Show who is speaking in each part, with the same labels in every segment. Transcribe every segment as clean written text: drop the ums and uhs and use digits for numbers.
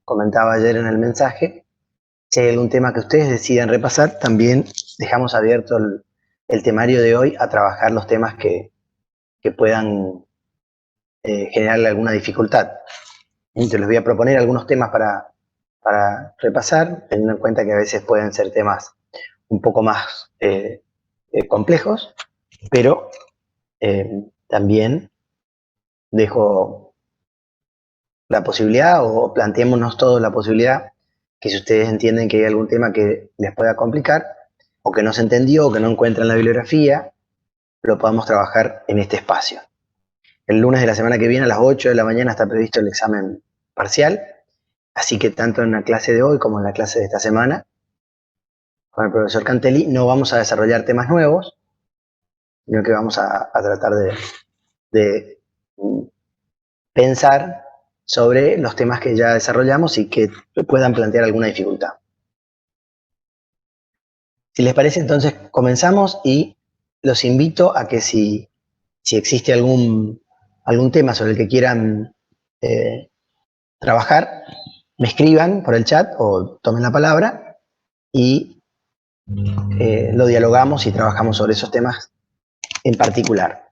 Speaker 1: comentaba ayer en el mensaje, si hay algún tema que ustedes decidan repasar, también dejamos abierto el temario de hoy a trabajar los temas que puedan generarle alguna dificultad. Entonces les voy a proponer algunos temas para repasar, teniendo en cuenta que a veces pueden ser temas un poco más complejos, pero también dejo la posibilidad, o planteémonos todos la posibilidad, que si ustedes entienden que hay algún tema que les pueda complicar, o que no se entendió, o que no encuentran la bibliografía, lo podamos trabajar en este espacio. El lunes de la semana que viene a las 8 de la mañana está previsto el examen parcial, así que tanto en la clase de hoy como en la clase de esta semana, con el profesor Cantelli, no vamos a desarrollar temas nuevos, sino que vamos a tratar de pensar sobre los temas que ya desarrollamos y que puedan plantear alguna dificultad. Si les parece, entonces comenzamos y los invito a que si existe algún tema sobre el que quieran trabajar, me escriban por el chat o tomen la palabra y lo dialogamos y trabajamos sobre esos temas en particular.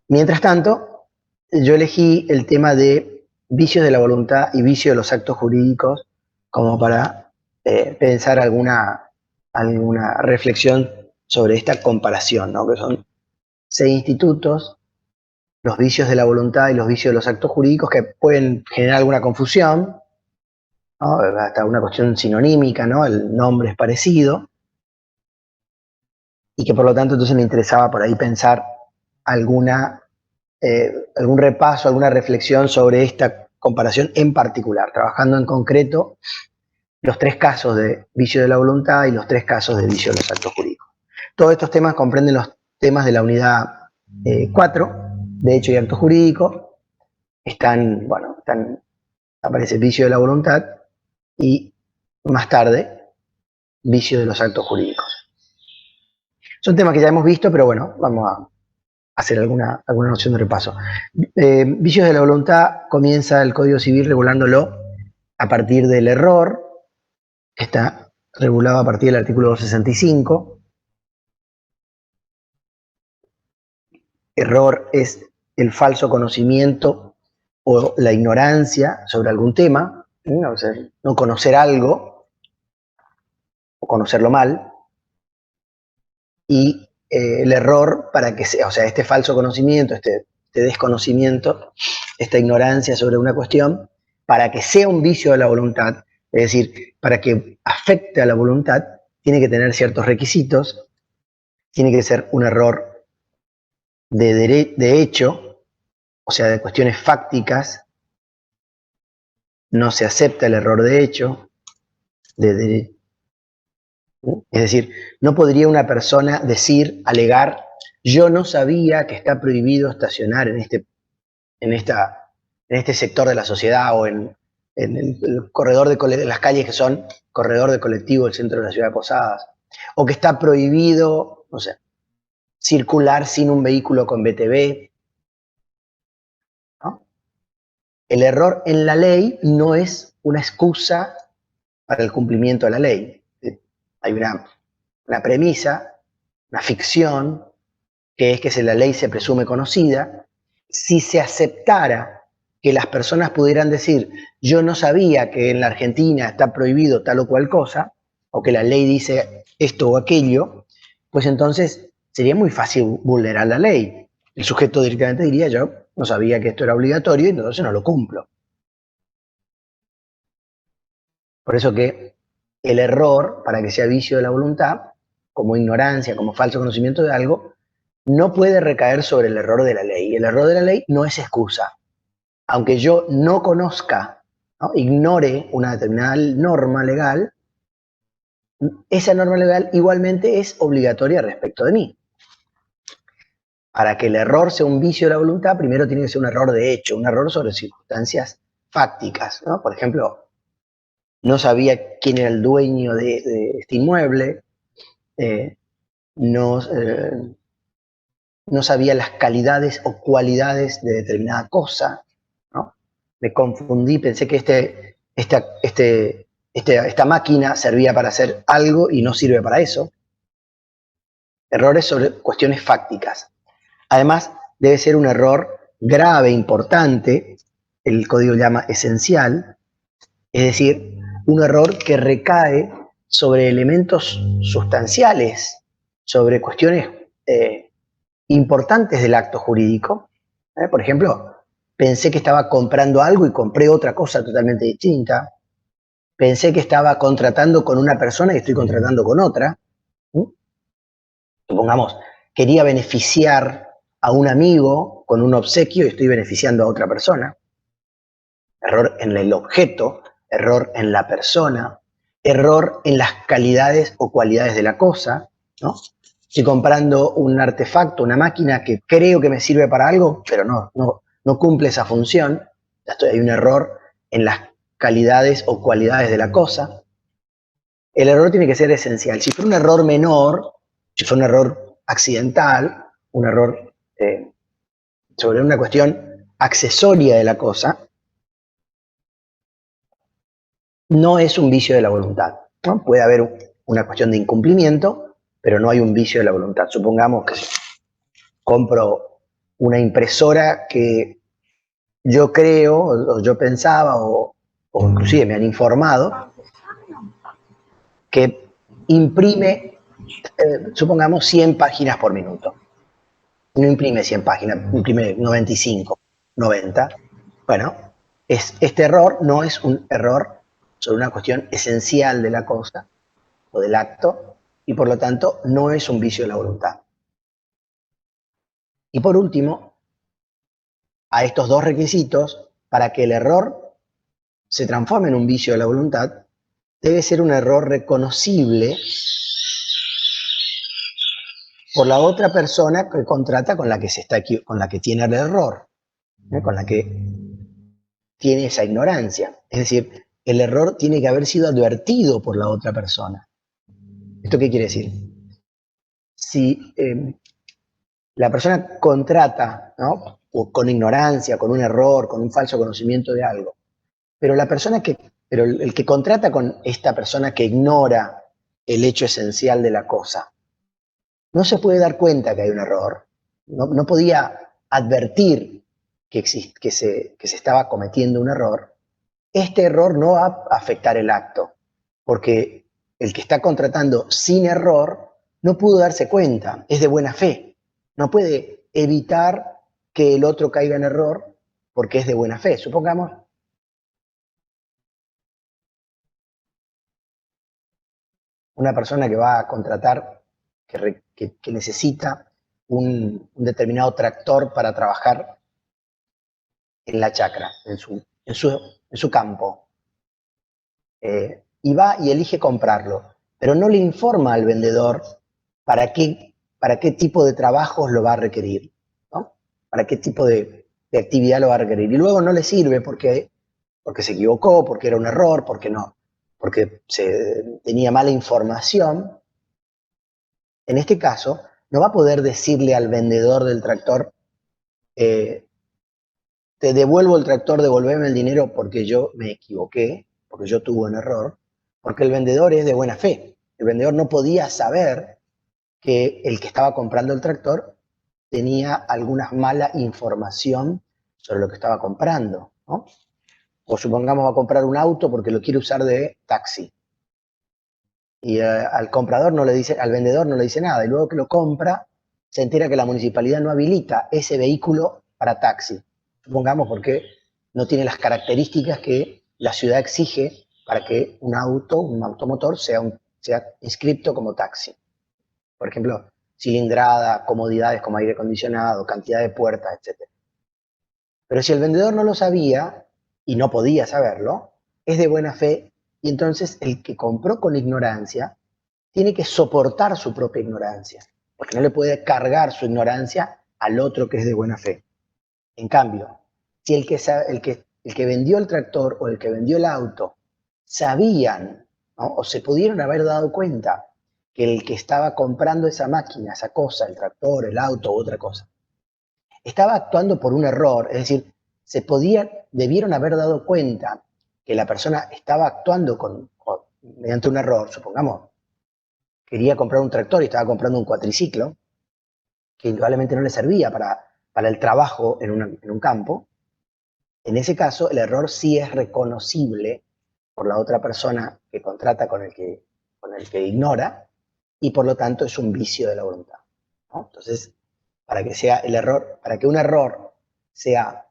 Speaker 1: Mientras tanto, yo elegí el tema de vicios de la voluntad y vicios de los actos jurídicos como para pensar alguna reflexión sobre esta comparación, ¿no? Que son 6 institutos, los vicios de la voluntad y los vicios de los actos jurídicos, que pueden generar alguna confusión, ¿no? Hasta una cuestión sinonímica, ¿no? El nombre es parecido, y que por lo tanto entonces me interesaba por ahí pensar algún repaso, alguna reflexión sobre esta comparación en particular, trabajando en concreto los 3 casos de vicio de la voluntad y los 3 casos de vicio de los actos jurídicos. Todos estos temas comprenden los temas de la unidad 4, de hecho y acto jurídico. Aparece vicio de la voluntad y más tarde vicio de los actos jurídicos. Son temas que ya hemos visto, pero bueno, vamos a hacer alguna noción de repaso. Vicios de la voluntad, comienza el Código Civil regulándolo a partir del error, que está regulado a partir del artículo 265. Error es el falso conocimiento o la ignorancia sobre algún tema, ¿no? O sea, no conocer algo o conocerlo mal. Y el error, para que sea, o sea, este falso conocimiento, este desconocimiento, esta ignorancia sobre una cuestión, para que sea un vicio de la voluntad, es decir, para que afecte a la voluntad, tiene que tener ciertos requisitos, tiene que ser un error de hecho, o sea, de cuestiones fácticas. No se acepta el error de hecho, es decir, no podría una persona alegar, yo no sabía que está prohibido estacionar en este sector de la sociedad, o en el corredor de las calles que son corredor de colectivo del centro de la ciudad de Posadas, o que está prohibido, no sé, circular sin un vehículo con BTV, ¿no? El error en la ley no es una excusa para el cumplimiento de la ley. Hay una premisa, una ficción, que es que si la ley se presume conocida, si se aceptara que las personas pudieran decir, yo no sabía que en la Argentina está prohibido tal o cual cosa, o que la ley dice esto o aquello, pues entonces sería muy fácil vulnerar la ley. El sujeto directamente diría, yo no sabía que esto era obligatorio y entonces no lo cumplo. Por eso que el error, para que sea vicio de la voluntad, como ignorancia, como falso conocimiento de algo, no puede recaer sobre el error de la ley. El error de la ley no es excusa. Aunque yo no conozca, ¿no?, ignore una determinada norma legal, esa norma legal igualmente es obligatoria respecto de mí. Para que el error sea un vicio de la voluntad, primero tiene que ser un error de hecho, un error sobre circunstancias fácticas, ¿no? Por ejemplo, no sabía quién era el dueño de este inmueble, no sabía las calidades o cualidades de determinada cosa, ¿no? Me confundí, pensé que esta máquina servía para hacer algo y no sirve para eso. Errores sobre cuestiones fácticas. Además, debe ser un error grave, importante, el código llama esencial, es decir, un error que recae sobre elementos sustanciales, sobre cuestiones importantes del acto jurídico. Por ejemplo, pensé que estaba comprando algo y compré otra cosa totalmente distinta. Pensé que estaba contratando con una persona y estoy contratando con otra. Supongamos, quería beneficiar a un amigo con un obsequio y estoy beneficiando a otra persona. Error en el objeto, error en la persona, error en las calidades o cualidades de la cosa, ¿no? Estoy comprando un artefacto, una máquina que creo que me sirve para algo, pero no cumple esa función. Hay un error en las calidades o cualidades de la cosa. El error tiene que ser esencial. Si fuera un error menor, si fuera un error accidental, un error sobre una cuestión accesoria de la cosa, no es un vicio de la voluntad, ¿no? Puede haber una cuestión de incumplimiento, pero no hay un vicio de la voluntad. Supongamos que compro una impresora que yo creo, o yo pensaba, o inclusive me han informado, que imprime, supongamos, 100 páginas por minuto. No imprime 100 páginas, imprime 95, 90. Bueno, este error no es un error sobre una cuestión esencial de la cosa o del acto, y por lo tanto no es un vicio de la voluntad. Y por último, a estos dos requisitos, para que el error se transforme en un vicio de la voluntad, debe ser un error reconocible por la otra persona que contrata con la que tiene el error, con la que tiene esa ignorancia. Es decir, el error tiene que haber sido advertido por la otra persona. ¿Esto qué quiere decir? Si la persona contrata, ¿no?, o con ignorancia, con un error, con un falso conocimiento de algo, pero el que contrata con esta persona que ignora el hecho esencial de la cosa, no se puede dar cuenta que hay un error, no podía advertir que se estaba cometiendo un error. Este error no va a afectar el acto, porque el que está contratando sin error no pudo darse cuenta, es de buena fe, no puede evitar que el otro caiga en error porque es de buena fe. Supongamos una persona que va a contratar, que necesita un determinado tractor para trabajar en la chacra, en su campo. Y va y elige comprarlo, pero no le informa al vendedor para qué tipo de trabajos lo va a requerir, ¿no? Para qué tipo de actividad lo va a requerir. Y luego no le sirve porque se equivocó, porque era un error, porque tenía mala información. En este caso, no va a poder decirle al vendedor del tractor, te devuelvo el tractor, devolveme el dinero porque yo me equivoqué, porque yo tuve un error, porque el vendedor es de buena fe. El vendedor no podía saber que el que estaba comprando el tractor tenía alguna mala información sobre lo que estaba comprando, ¿no? O supongamos va a comprar un auto porque lo quiere usar de taxi. Y al comprador no le dice, al vendedor no le dice nada, y luego que lo compra, se entera que la municipalidad no habilita ese vehículo para taxi. Supongamos porque no tiene las características que la ciudad exige para que un automotor sea inscripto como taxi. Por ejemplo, cilindrada, comodidades como aire acondicionado, cantidad de puertas, etc. Pero si el vendedor no lo sabía y no podía saberlo, es de buena fe, y entonces el que compró con ignorancia tiene que soportar su propia ignorancia, porque no le puede cargar su ignorancia al otro que es de buena fe. En cambio, si el que vendió el tractor o el que vendió el auto sabían, ¿no?, o se pudieron haber dado cuenta que el que estaba comprando esa máquina, esa cosa, el tractor, el auto u otra cosa, estaba actuando por un error, es decir, debieron haber dado cuenta que la persona estaba actuando mediante un error, supongamos, quería comprar un tractor y estaba comprando un cuatriciclo, que indudablemente no le servía para el trabajo en un campo, en ese caso el error sí es reconocible por la otra persona que contrata con el que ignora, y por lo tanto es un vicio de la voluntad, ¿no? Entonces, para que un error sea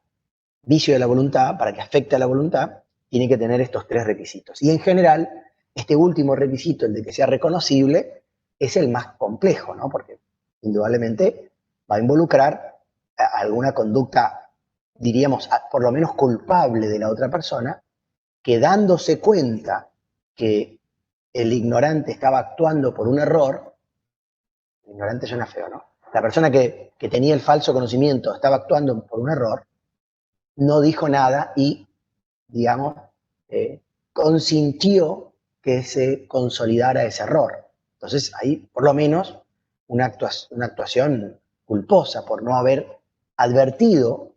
Speaker 1: vicio de la voluntad, para que afecte a la voluntad, tiene que tener estos tres requisitos. Y en general, este último requisito, el de que sea reconocible, es el más complejo, ¿no? Porque indudablemente va a involucrar alguna conducta, diríamos, por lo menos culpable de la otra persona, que dándose cuenta que el ignorante estaba actuando por un error, el ignorante suena feo, ¿no? La persona que tenía el falso conocimiento estaba actuando por un error, no dijo nada y, digamos, consintió que se consolidara ese error. Entonces, ahí, por lo menos, una actuación culposa por no haber advertido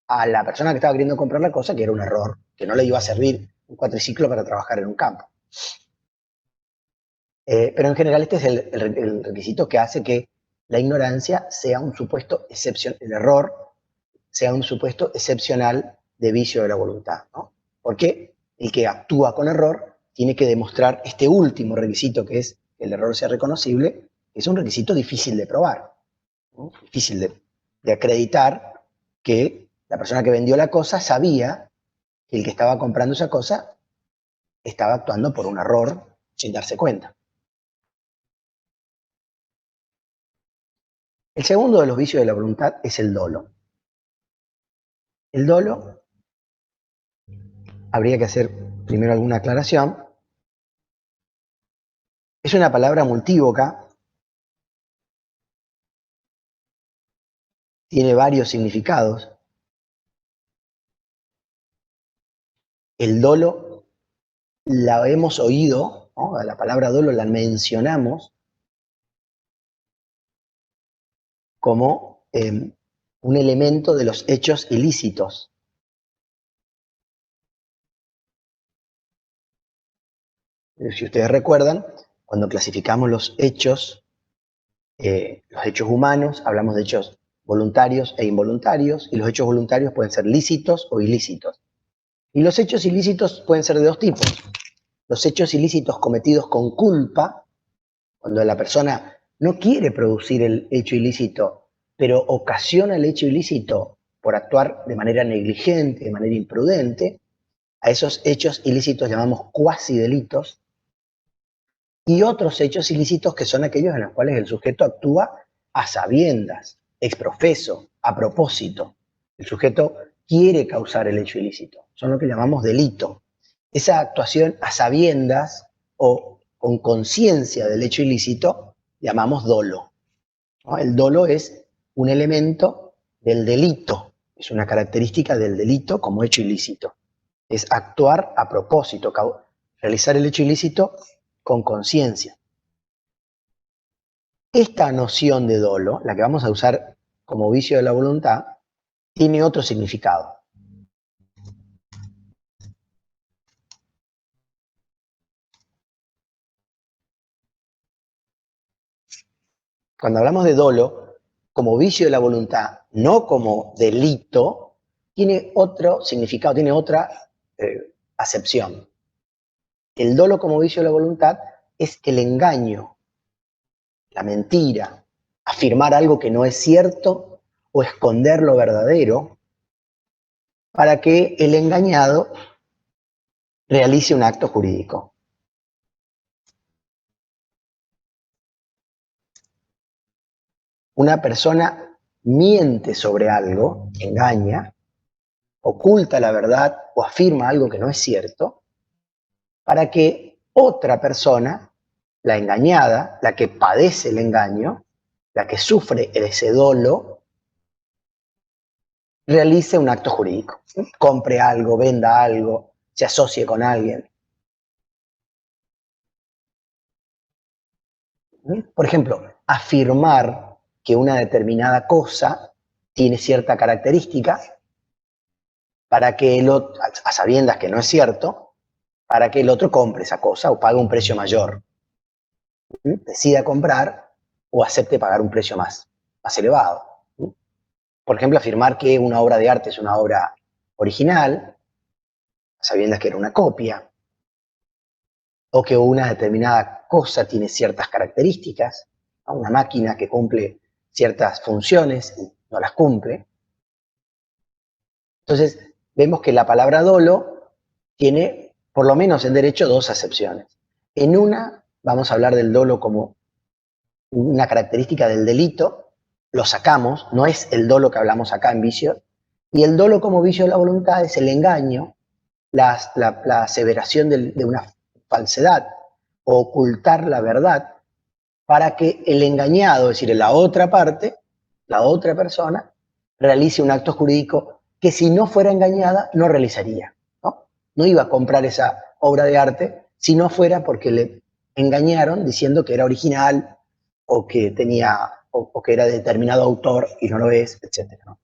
Speaker 1: a la persona que estaba queriendo comprar la cosa que era un error, que no le iba a servir un cuatriciclo para trabajar en un campo. Pero en general este es el requisito que hace que la ignorancia sea un supuesto excepcional, el error sea un supuesto excepcional de vicio de la voluntad, ¿no? Porque el que actúa con error tiene que demostrar este último requisito, que es que el error sea reconocible, que es un requisito difícil de probar, ¿no? Difícil de acreditar que la persona que vendió la cosa sabía que el que estaba comprando esa cosa estaba actuando por un error sin darse cuenta. El segundo de los vicios de la voluntad es el dolo. El dolo, habría que hacer primero alguna aclaración, es una palabra multívoca, tiene varios significados. El dolo la hemos oído, ¿no? La palabra dolo la mencionamos como un elemento de los hechos ilícitos. Si ustedes recuerdan, cuando clasificamos los hechos humanos, hablamos de hechos voluntarios e involuntarios, y los hechos voluntarios pueden ser lícitos o ilícitos. Y los hechos ilícitos pueden ser de dos tipos. Los hechos ilícitos cometidos con culpa, cuando la persona no quiere producir el hecho ilícito, pero ocasiona el hecho ilícito por actuar de manera negligente, de manera imprudente, a esos hechos ilícitos llamamos cuasi delitos, y otros hechos ilícitos que son aquellos en los cuales el sujeto actúa a sabiendas, exprofeso, a propósito. El sujeto quiere causar el hecho ilícito, son lo que llamamos delito. Esa actuación a sabiendas o con conciencia del hecho ilícito llamamos dolo, ¿no? El dolo es un elemento del delito, es una característica del delito como hecho ilícito. Es actuar a propósito, realizar el hecho ilícito con conciencia. Esta noción de dolo, la que vamos a usar como vicio de la voluntad, tiene otro significado. Cuando hablamos de dolo, como vicio de la voluntad, no como delito, tiene otro significado, tiene otra acepción. El dolo como vicio de la voluntad es el engaño, la mentira, afirmar algo que no es cierto o esconder lo verdadero para que el engañado realice un acto jurídico. Una persona miente sobre algo, engaña, oculta la verdad o afirma algo que no es cierto, para que otra persona, la engañada, la que padece el engaño, la que sufre ese dolo, realice un acto jurídico. Compre algo, venda algo, se asocie con alguien. Por ejemplo, afirmar que una determinada cosa tiene cierta característica para que el otro, a sabiendas que no es cierto, para que el otro compre esa cosa o pague un precio mayor. Decida comprar o acepte pagar un precio más elevado. Por ejemplo, afirmar que una obra de arte es una obra original, sabiendas que era una copia, o que una determinada cosa tiene ciertas características, ¿no? Una máquina que cumple ciertas funciones y no las cumple. Entonces, vemos que la palabra dolo tiene, por lo menos en derecho, dos acepciones. En una, vamos a hablar del dolo como una característica del delito, lo sacamos, no es el dolo que hablamos acá en vicio, y el dolo como vicio de la voluntad es el engaño, la aseveración de una falsedad, o ocultar la verdad, para que el engañado, es decir, la otra parte, la otra persona, realice un acto jurídico que si no fuera engañada no realizaría. No iba a comprar esa obra de arte si no fuera porque le engañaron diciendo que era original o que tenía o que era de determinado autor y no lo es, etc. ¿no?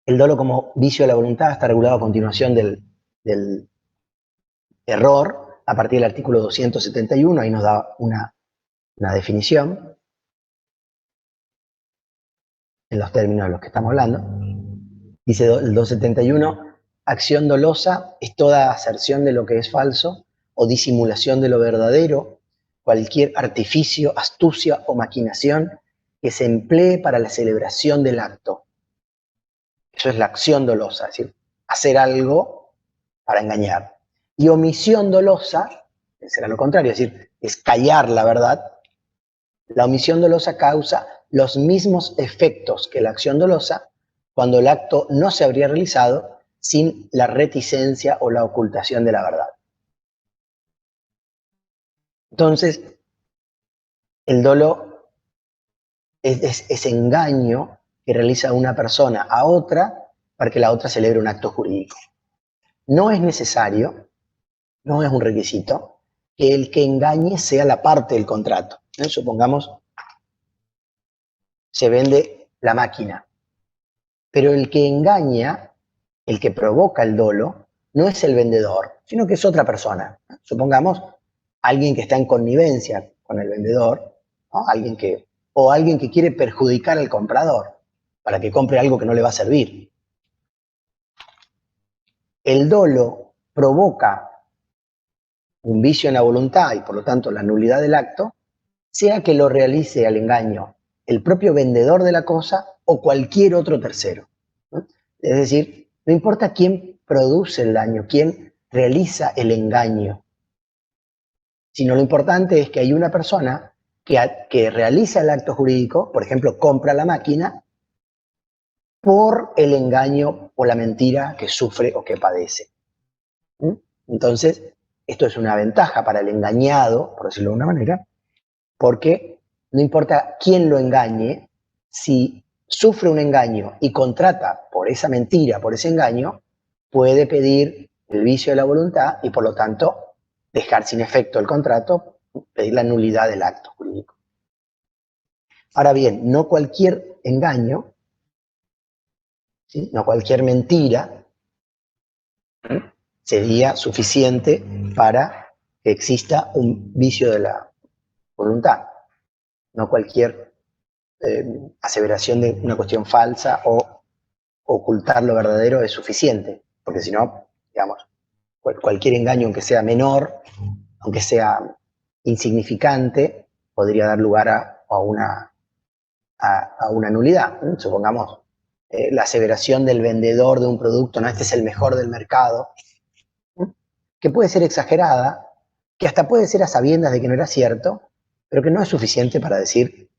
Speaker 1: El dolo como vicio de la voluntad está regulado a continuación del error a partir del artículo 271, ahí nos da una definición en los términos de los que estamos hablando. Dice el 271, acción dolosa es toda aserción de lo que es falso o disimulación de lo verdadero, cualquier artificio, astucia o maquinación que se emplee para la celebración del acto. Eso es la acción dolosa, es decir, hacer algo para engañar. Y omisión dolosa, que será lo contrario, es decir, es callar la verdad. La omisión dolosa causa los mismos efectos que la acción dolosa cuando el acto no se habría realizado sin la reticencia o la ocultación de la verdad. Entonces, el dolo es engaño que realiza una persona a otra para que la otra celebre un acto jurídico. No es necesario, no es un requisito, que el que engañe sea la parte del contrato. Supongamos, se vende la máquina, pero el que engaña, el que provoca el dolo, no es el vendedor, sino que es otra persona. Supongamos alguien que está en connivencia con el vendedor, ¿no? alguien que quiere perjudicar al comprador para que compre algo que no le va a servir. El dolo provoca un vicio en la voluntad y por lo tanto la nulidad del acto, sea que lo realice al engaño el propio vendedor de la cosa o cualquier otro tercero. ¿No? Es decir, no importa quién produce el daño, quién realiza el engaño, sino lo importante es que hay una persona que realiza el acto jurídico, por ejemplo, compra la máquina, por el engaño o la mentira que sufre o que padece. Entonces, esto es una ventaja para el engañado, por decirlo de una manera, porque no importa quién lo engañe, si sufre un engaño y contrata por esa mentira, por ese engaño, puede pedir el vicio de la voluntad y por lo tanto dejar sin efecto el contrato, pedir la nulidad del acto jurídico. Ahora bien, no cualquier engaño, ¿sí? No cualquier mentira sería suficiente para que exista un vicio de la voluntad. No cualquier aseveración de una cuestión falsa o ocultar lo verdadero es suficiente, porque si no, digamos, cualquier engaño, aunque sea menor, aunque sea insignificante, podría dar lugar a una nulidad. Supongamos la aseveración del vendedor de un producto, no, este es el mejor del mercado, que puede ser exagerada, que hasta puede ser a sabiendas de que no era cierto, pero que no es suficiente para decir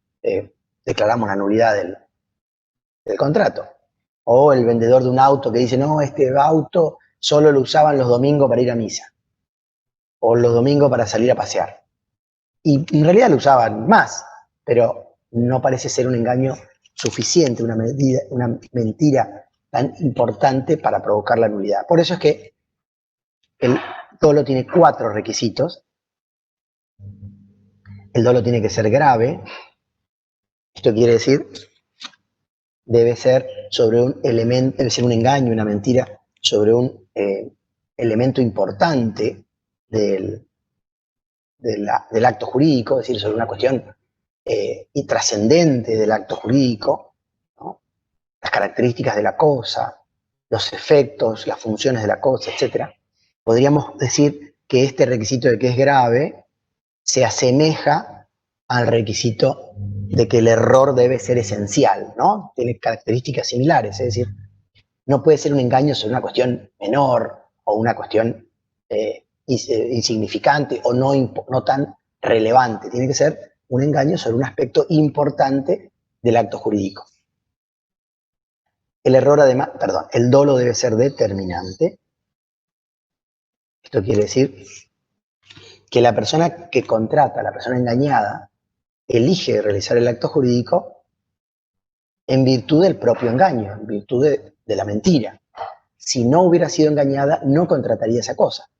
Speaker 1: declaramos la nulidad del contrato. O el vendedor de un auto que dice, no, este auto solo lo usaban los domingos para ir a misa, o los domingos para salir a pasear. Y en realidad lo usaban más, pero no parece ser un engaño suficiente, una mentira tan importante para provocar la nulidad. Por eso es que el dolo tiene 4 requisitos. El dolo tiene que ser grave. Esto quiere decir debe ser sobre un elemento, debe ser un engaño, una mentira, sobre un elemento importante del acto jurídico, es decir, sobre una cuestión y trascendente del acto jurídico, ¿no? Las características de la cosa, los efectos, las funciones de la cosa, etc. Podríamos decir que este requisito de que es grave se asemeja al requisito de que el error debe ser esencial, ¿no? Tiene características similares, es decir, no puede ser un engaño sobre una cuestión menor o una cuestión insignificante o no tan relevante. Tiene que ser un engaño sobre un aspecto importante del acto jurídico. El error, además, perdón, el dolo debe ser determinante. Esto quiere decir que la persona que contrata, la persona engañada, elige realizar el acto jurídico en virtud del propio engaño, en virtud de la mentira. Si no hubiera sido engañada, no contrataría esa cosa.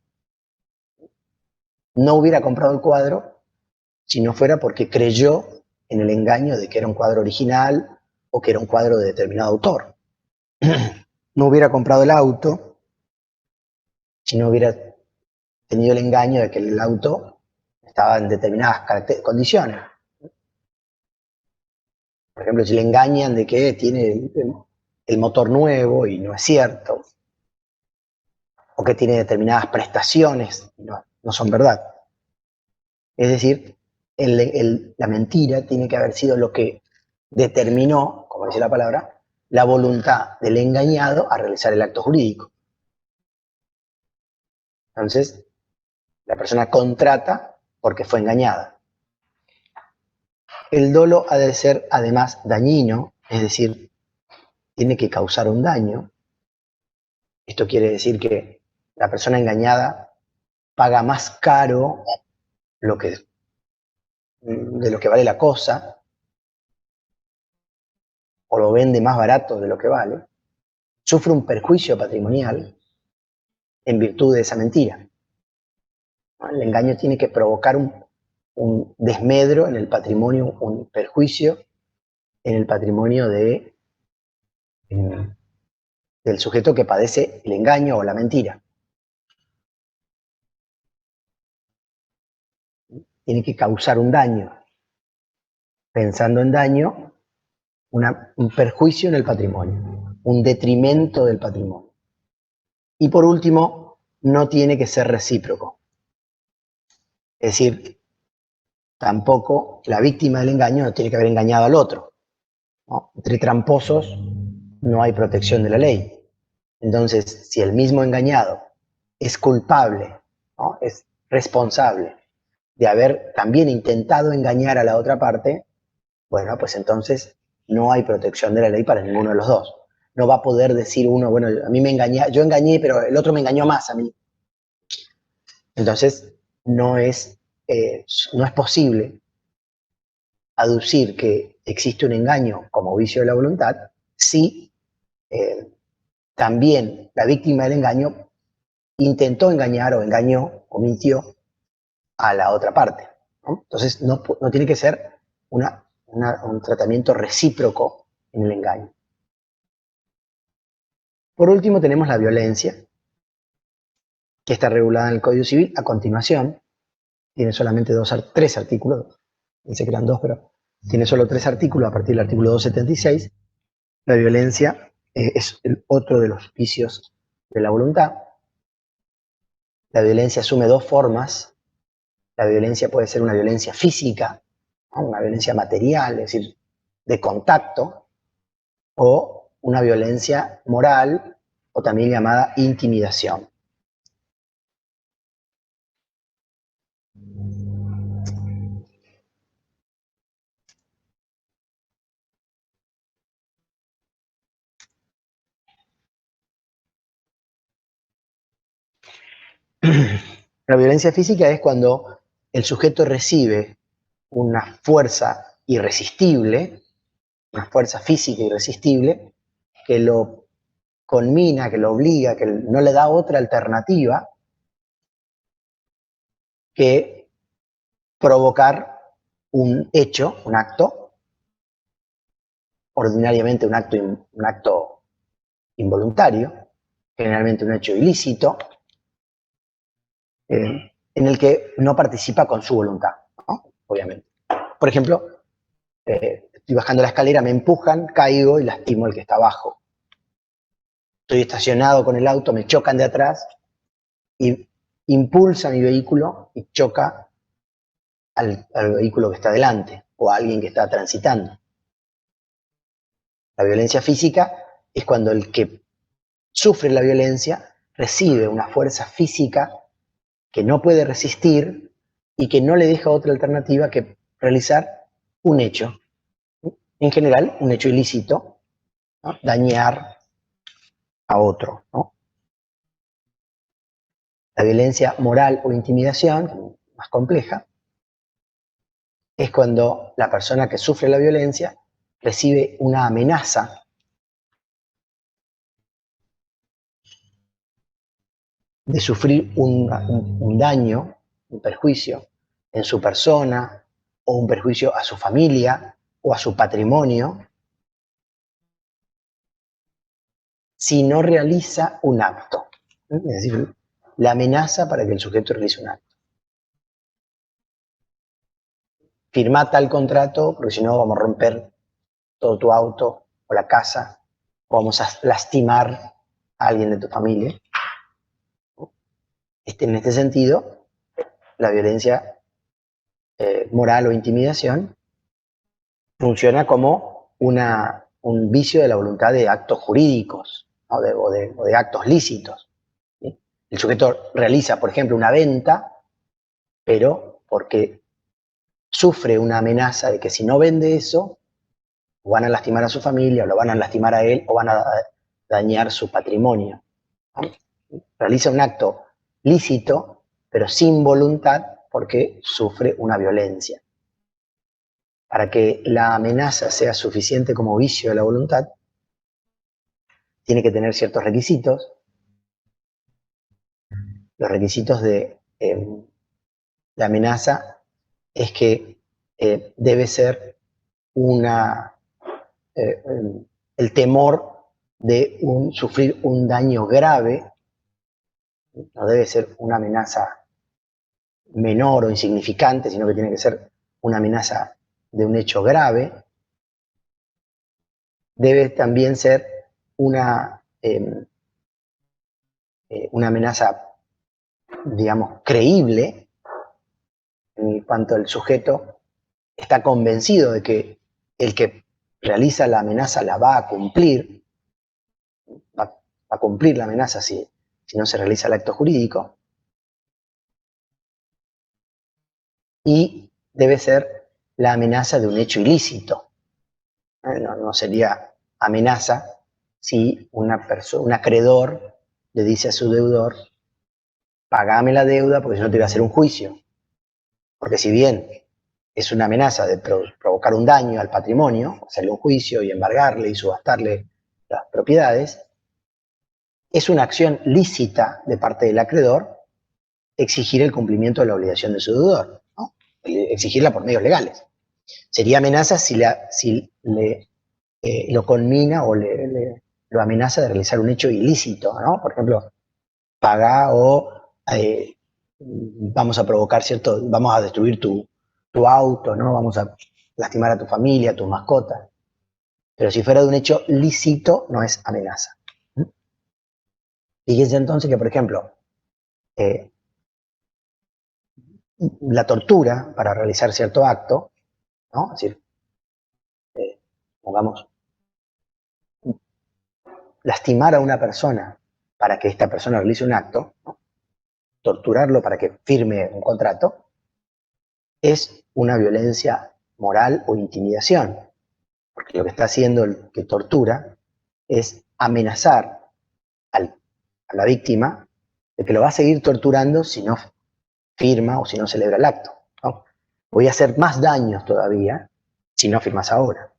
Speaker 1: No hubiera comprado el cuadro si no fuera porque creyó en el engaño de que era un cuadro original o que era un cuadro de determinado autor. No hubiera comprado el auto si no hubiera tenido el engaño de que el auto estaba en determinadas condiciones. Por ejemplo, si le engañan de que tiene el motor nuevo y no es cierto, o que tiene determinadas prestaciones y no son verdad. Es decir, la mentira tiene que haber sido lo que determinó, como dice la palabra, la voluntad del engañado a realizar el acto jurídico. Entonces, la persona contrata porque fue engañada. El dolo ha de ser además dañino, es decir, tiene que causar un daño. Esto quiere decir que la persona engañada paga más caro de lo que vale la cosa, o lo vende más barato de lo que vale, sufre un perjuicio patrimonial en virtud de esa mentira. El engaño tiene que provocar un desmedro en el patrimonio, un perjuicio en el patrimonio del sujeto que padece el engaño o la mentira. Tiene que causar un daño. Pensando en daño, un perjuicio en el patrimonio, un detrimento del patrimonio. Y por último, no tiene que ser recíproco. Es decir, tampoco la víctima del engaño no tiene que haber engañado al otro, ¿no? Entre tramposos no hay protección de la ley. Entonces, si el mismo engañado es culpable, ¿no? Es responsable de haber también intentado engañar a la otra parte, bueno, pues entonces no hay protección de la ley para ninguno de los dos. No va a poder decir uno, bueno, a mí me engañé, yo engañé, pero el otro me engañó más a mí. Entonces, no es posible aducir que existe un engaño como vicio de la voluntad si también la víctima del engaño intentó engañar o engañó o mintió a la otra parte, ¿no? Entonces no tiene que ser un tratamiento recíproco en el engaño. Por último tenemos la violencia, que está regulada en el Código Civil a continuación. Tiene solamente tres artículos, pensé que eran dos, pero tiene solo 3 artículos a partir del artículo 276. La violencia es otro de los vicios de la voluntad. La violencia asume 2 formas. La violencia puede ser una violencia física, ¿no? Una violencia material, es decir, de contacto, o una violencia moral, o también llamada intimidación. La violencia física es cuando el sujeto recibe una fuerza irresistible, una fuerza física irresistible, que lo conmina, que lo obliga, que no le da otra alternativa que provocar un hecho, un acto, ordinariamente un acto involuntario, generalmente un hecho ilícito, en el que no participa con su voluntad, ¿no? Obviamente. Por ejemplo, estoy bajando la escalera, me empujan, caigo y lastimo al que está abajo. Estoy estacionado con el auto, me chocan de atrás y impulsa mi vehículo y choca al vehículo que está delante o a alguien que está transitando. La violencia física es cuando el que sufre la violencia recibe una fuerza física que no puede resistir y que no le deja otra alternativa que realizar un hecho, en general un hecho ilícito, ¿no? Dañar a otro, ¿no? La violencia moral o intimidación, más compleja, es cuando la persona que sufre la violencia recibe una amenaza de sufrir un daño, un perjuicio en su persona o un perjuicio a su familia o a su patrimonio si no realiza un acto. Es decir, la amenaza para que el sujeto realice un acto. Firma tal contrato porque si no vamos a romper todo tu auto o la casa o vamos a lastimar a alguien de tu familia. En este sentido, la violencia moral o intimidación funciona como un vicio de la voluntad de actos jurídicos, ¿no? o de actos lícitos, ¿sí? El sujeto realiza, por ejemplo, una venta, pero porque sufre una amenaza de que si no vende eso, van a lastimar a su familia, o lo van a lastimar a él, o van a dañar su patrimonio, ¿no? Realiza un acto lícito, pero sin voluntad, porque sufre una violencia. Para que la amenaza sea suficiente como vicio de la voluntad, tiene que tener ciertos requisitos. Los requisitos de la amenaza es que debe ser el temor de sufrir un daño grave, no debe ser una amenaza menor o insignificante, sino que tiene que ser una amenaza de un hecho grave. Debe también ser una amenaza, digamos, creíble, en cuanto el sujeto está convencido de que el que realiza la amenaza la va a cumplir, va a cumplir la amenaza si no se realiza el acto jurídico. Y debe ser la amenaza de un hecho ilícito. No sería amenaza si un acreedor le dice a su deudor, pagame la deuda porque si no te voy a hacer un juicio. Porque si bien es una amenaza de provocar un daño al patrimonio, hacerle un juicio y embargarle y subastarle las propiedades, es una acción lícita de parte del acreedor exigir el cumplimiento de la obligación de su deudor, ¿no? Exigirla por medios legales. Sería amenaza si lo conmina o lo amenaza de realizar un hecho ilícito, ¿no? Por ejemplo, paga o vamos a provocar vamos a destruir tu auto, ¿no? Vamos a lastimar a tu familia, a tus mascotas. Pero si fuera de un hecho lícito, no es amenaza. Fíjense entonces que, por ejemplo, la tortura para realizar cierto acto, ¿no? Es decir, pongamos, lastimar a una persona para que esta persona realice un acto, ¿no? Torturarlo para que firme un contrato, es una violencia moral o intimidación, porque lo que está haciendo el que tortura es amenazar a la víctima de que lo va a seguir torturando si no firma o si no celebra el acto, ¿no? Voy a hacer más daños todavía si no firmas ahora.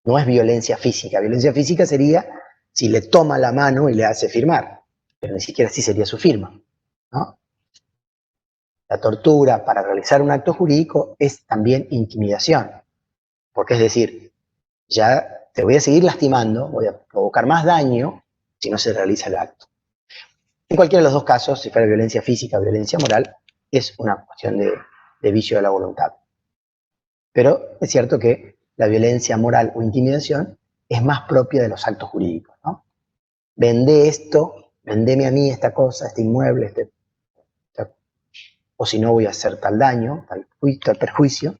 Speaker 1: No es violencia física. Violencia física sería si le toma la mano y le hace firmar, pero ni siquiera así sería su firma, ¿no? La tortura para realizar un acto jurídico es también intimidación, porque es decir, ya te voy a seguir lastimando, voy a provocar más daño si no se realiza el acto. En cualquiera de los dos casos, si fuera violencia física o violencia moral, es una cuestión de vicio de la voluntad. Pero es cierto que la violencia moral o intimidación es más propia de los actos jurídicos, ¿no? Vendé esto, vendeme a mí esta cosa, este inmueble, o si no voy a hacer tal daño, tal perjuicio.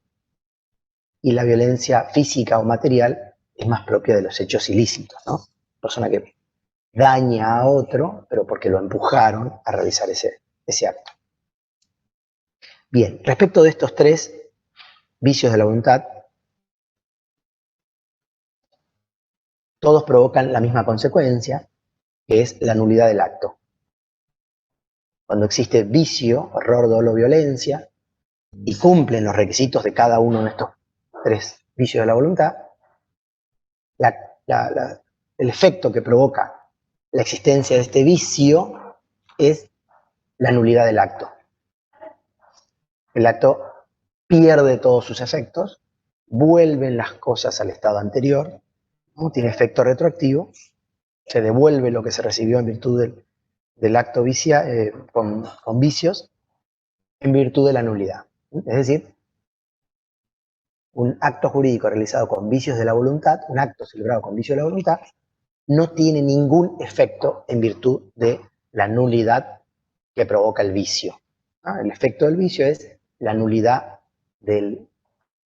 Speaker 1: Y la violencia física o material es más propia de los hechos ilícitos, ¿no? Persona que daña a otro, pero porque lo empujaron a realizar ese acto. Bien, respecto de estos tres vicios de la voluntad, todos provocan la misma consecuencia, que es la nulidad del acto. Cuando existe vicio, error, dolo, violencia, y cumplen los requisitos de cada uno de estos tres vicios de la voluntad, el efecto que provoca la existencia de este vicio es la nulidad del acto. El acto pierde todos sus efectos, vuelven las cosas al estado anterior, ¿no? Tiene efecto retroactivo, se devuelve lo que se recibió en virtud del acto con vicios, en virtud de la nulidad. Es decir, un acto jurídico realizado con vicios de la voluntad, un acto celebrado con vicios de la voluntad, no tiene ningún efecto en virtud de la nulidad que provoca el vicio. El efecto del vicio es la nulidad del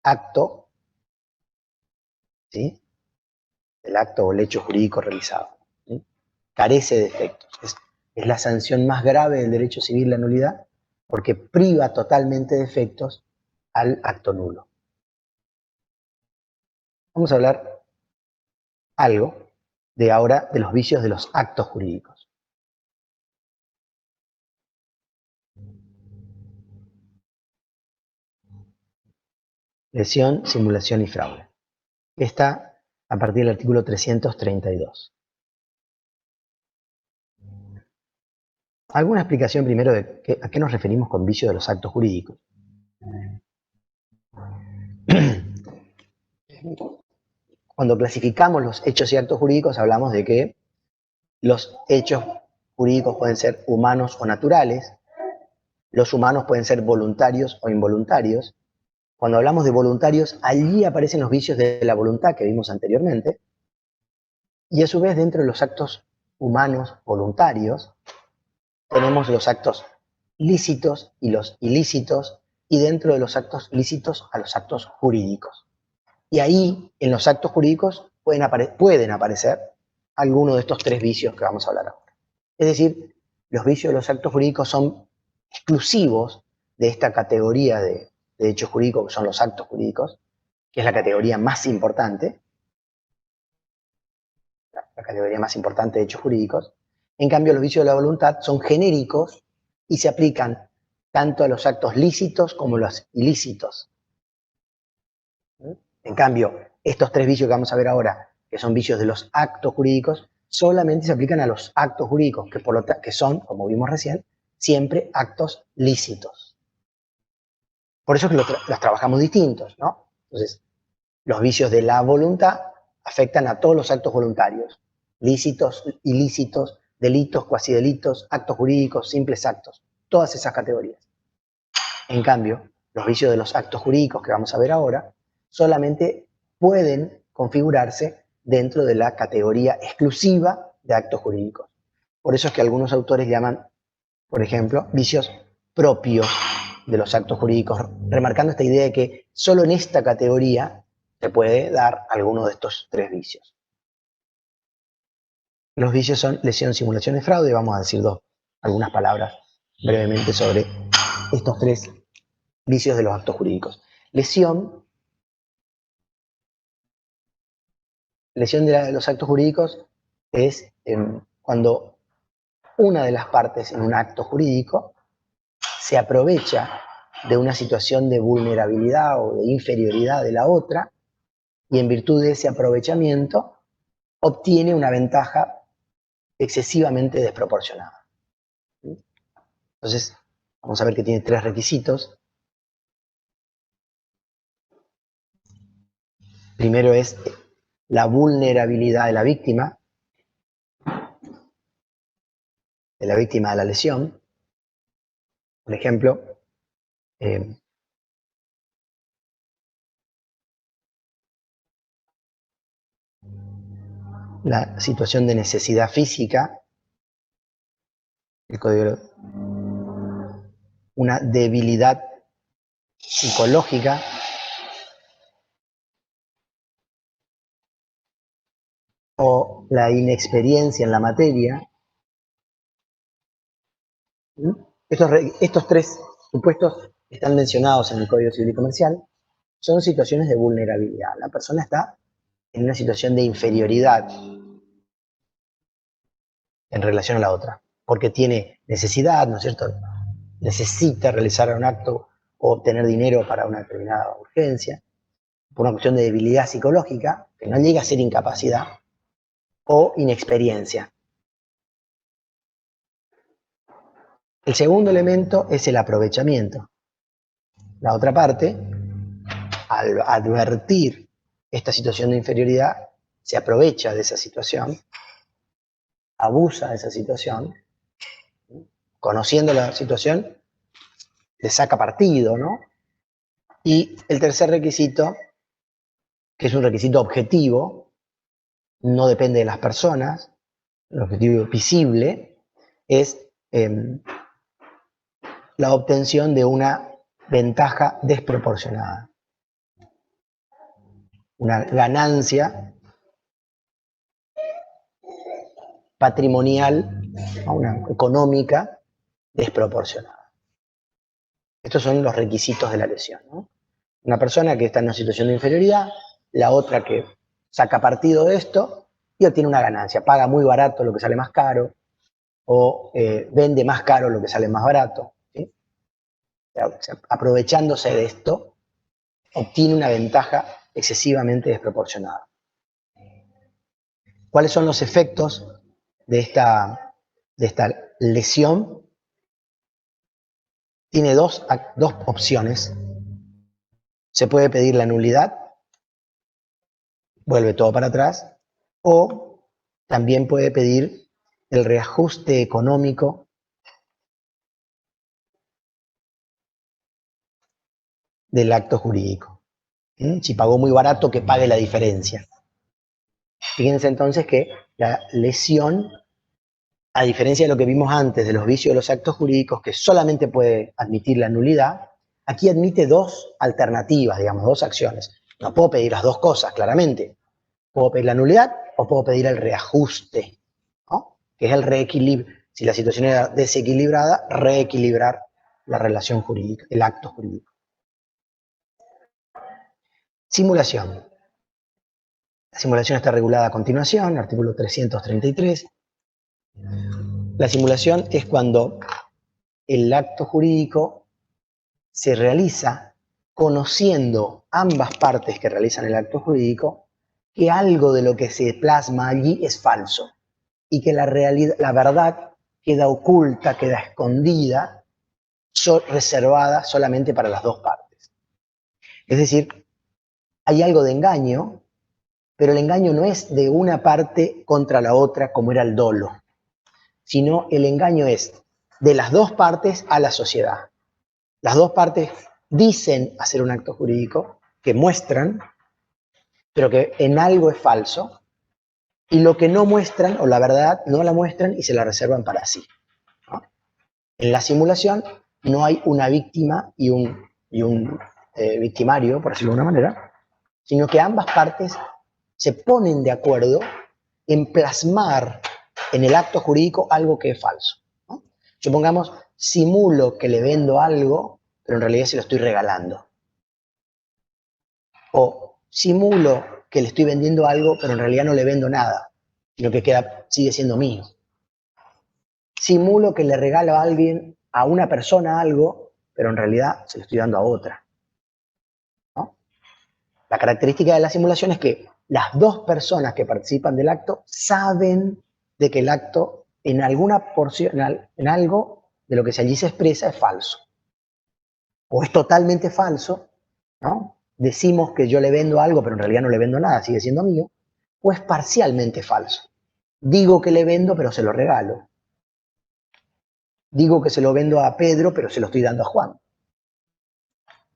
Speaker 1: acto, ¿sí? El acto o el hecho jurídico realizado. ¿Sí? Carece de efectos. Es la sanción más grave del derecho civil, la nulidad, porque priva totalmente de efectos al acto nulo. Vamos a hablar algo de ahora de los vicios de los actos jurídicos. Lesión, simulación y fraude. Está a partir del artículo 332. ¿Alguna explicación primero de a qué nos referimos con vicio de los actos jurídicos? Cuando clasificamos los hechos y actos jurídicos hablamos de que los hechos jurídicos pueden ser humanos o naturales, los humanos pueden ser voluntarios o involuntarios. Cuando hablamos de voluntarios, allí aparecen los vicios de la voluntad que vimos anteriormente, y a su vez dentro de los actos humanos voluntarios tenemos los actos lícitos y los ilícitos, y dentro de los actos lícitos a los actos jurídicos. Y ahí, en los actos jurídicos, pueden aparecer algunos de estos tres vicios que vamos a hablar ahora. Es decir, los vicios de los actos jurídicos son exclusivos de esta categoría de hechos jurídicos, que son los actos jurídicos, que es la categoría más importante, la categoría más importante de hechos jurídicos. En cambio, los vicios de la voluntad son genéricos y se aplican tanto a los actos lícitos como a los ilícitos. En cambio, estos tres vicios que vamos a ver ahora, que son vicios de los actos jurídicos, solamente se aplican a los actos jurídicos, que son, como vimos recién, siempre actos lícitos. Por eso es que los trabajamos distintos, ¿no? Entonces, los vicios de la voluntad afectan a todos los actos voluntarios, lícitos, ilícitos, delitos, cuasidelitos, actos jurídicos, simples actos, todas esas categorías. En cambio, los vicios de los actos jurídicos que vamos a ver ahora solamente pueden configurarse dentro de la categoría exclusiva de actos jurídicos. Por eso es que algunos autores llaman, por ejemplo, vicios propios de los actos jurídicos, remarcando esta idea de que solo en esta categoría se puede dar alguno de estos tres vicios. Los vicios son lesión, simulación y fraude. Vamos a decir algunas palabras brevemente sobre estos tres vicios de los actos jurídicos. Lesión de los actos jurídicos es cuando una de las partes en un acto jurídico se aprovecha de una situación de vulnerabilidad o de inferioridad de la otra y en virtud de ese aprovechamiento obtiene una ventaja excesivamente desproporcionada. Entonces, vamos a ver que tiene tres requisitos. Primero es la vulnerabilidad de la víctima de la lesión. Por ejemplo, la situación de necesidad física, el código, una debilidad psicológica, o la inexperiencia en la materia. Estos tres supuestos están mencionados en el Código Civil y Comercial. Son situaciones de vulnerabilidad. La persona está en una situación de inferioridad en relación a la otra, porque tiene necesidad, ¿no es cierto? Necesita realizar un acto o obtener dinero para una determinada urgencia, por una cuestión de debilidad psicológica, que no llega a ser incapacidad, o inexperiencia. El segundo elemento es el aprovechamiento. La otra parte, al advertir esta situación de inferioridad, se aprovecha de esa situación, abusa de esa situación, conociendo la situación, le saca partido, ¿no? Y el tercer requisito, que es un requisito objetivo, no depende de las personas, el objetivo visible, es la obtención de una ventaja desproporcionada, una ganancia patrimonial, una económica desproporcionada. Estos son los requisitos de la lesión, ¿no? Una persona que está en una situación de inferioridad, la otra que saca partido de esto y obtiene una ganancia, paga muy barato lo que sale más caro o vende más caro lo que sale más barato, ¿sí? O sea, aprovechándose de esto, obtiene una ventaja excesivamente desproporcionada. ¿Cuáles son los efectos de esta lesión? Tiene dos opciones. Se puede pedir la nulidad, vuelve todo para atrás, o también puede pedir el reajuste económico del acto jurídico. Si pagó muy barato, que pague la diferencia. Fíjense entonces que la lesión, a diferencia de lo que vimos antes de los vicios de los actos jurídicos, que solamente puede admitir la nulidad, aquí admite dos alternativas, digamos, dos acciones. No puedo pedir las dos cosas, claramente. Puedo pedir la nulidad o puedo pedir el reajuste, ¿no? Que es el reequilibrio. Si la situación era desequilibrada, reequilibrar la relación jurídica, el acto jurídico. Simulación. La simulación está regulada a continuación, artículo 333. La simulación es cuando el acto jurídico se realiza conociendo ambas partes que realizan el acto jurídico que algo de lo que se plasma allí es falso y que la verdad queda oculta, queda escondida, reservada solamente para las dos partes. Es decir, hay algo de engaño, pero el engaño no es de una parte contra la otra como era el dolo, sino el engaño es de las dos partes a la sociedad. Las dos partes dicen hacer un acto jurídico, que muestran, pero que en algo es falso, y lo que no muestran, o la verdad, no la muestran y se la reservan para sí, ¿no? En la simulación no hay una víctima y un victimario, por decirlo de alguna manera, sino que ambas partes se ponen de acuerdo en plasmar en el acto jurídico algo que es falso, ¿no? Supongamos, simulo que le vendo algo, pero en realidad se lo estoy regalando. O simulo que le estoy vendiendo algo, pero en realidad no le vendo nada, sino que sigue siendo mío. Simulo que le regalo a alguien, a una persona algo, pero en realidad se lo estoy dando a otra, ¿no? La característica de la simulación es que las dos personas que participan del acto saben de que el acto en alguna porción, en algo de lo que allí se expresa es falso. O es totalmente falso, ¿no? Decimos que yo le vendo algo, pero en realidad no le vendo nada, sigue siendo mío. o es parcialmente falso. Digo que le vendo, pero se lo regalo. Digo que se lo vendo a Pedro, pero se lo estoy dando a Juan.